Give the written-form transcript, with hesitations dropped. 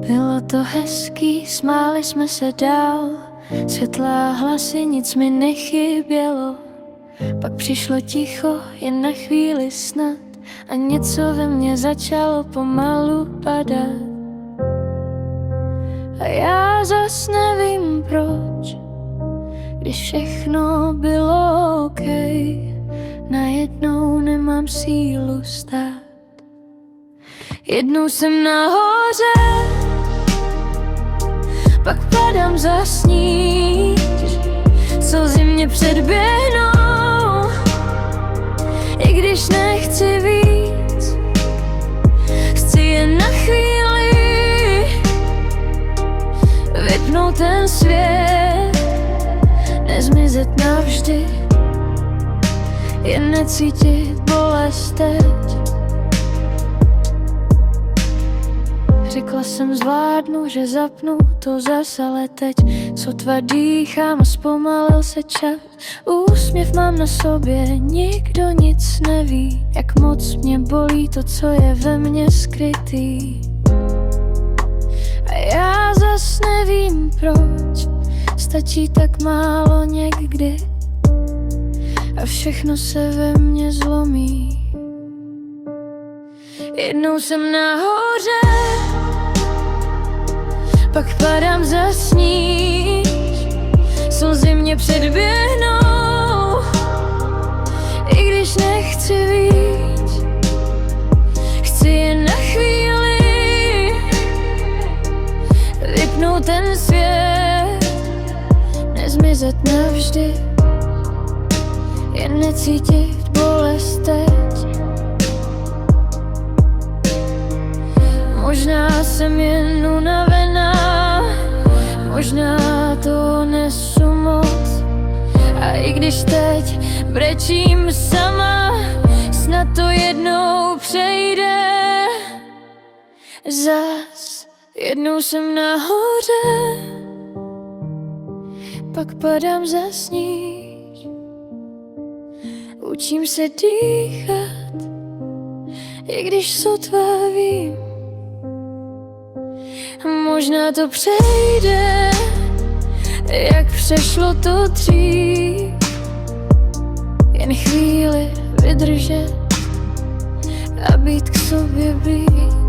Bylo to hezký, smáli jsme se dál, světlá hlasy, nic mi nechybělo. Pak přišlo ticho, jen na chvíli snad, a něco ve mně začalo pomalu padat. A já zas nevím proč, když všechno bylo OK, najednou nemám sílu stát. Jednou jsem nahoře, pak padám za sníh, slzy mě předběhnou, i když nechci víc, chci jen na chvíli vypnout ten svět, nezmizet navždy, jen necítit bolest teď. Řekla jsem zvládnu, že zapnu to zas, ale teď sotva dýchám a zpomalil se čas. Úsměv mám na sobě, nikdo nic neví, jak moc mě bolí to, co je ve mně skrytý. A já zas nevím proč, stačí tak málo někdy a všechno se ve mně zlomí. Jednou jsem nahoře, pak padám za sníh, slzy mě předběhnou, i když nechci víc, chci jen na chvíli vypnout ten svět, nezmizet navždy, jen necítit bolest teď. Možná jsem jen unavená, možná to nesu moc, a i když teď brečím sama, snad to jednou přejde. Zas jednou jsem nahoře, pak padám za sníh, učím se dýchat, i když sotva vím. Možná to přejde, jak přešlo to dřív, jen chvíli vydržet a být k sobě blíž.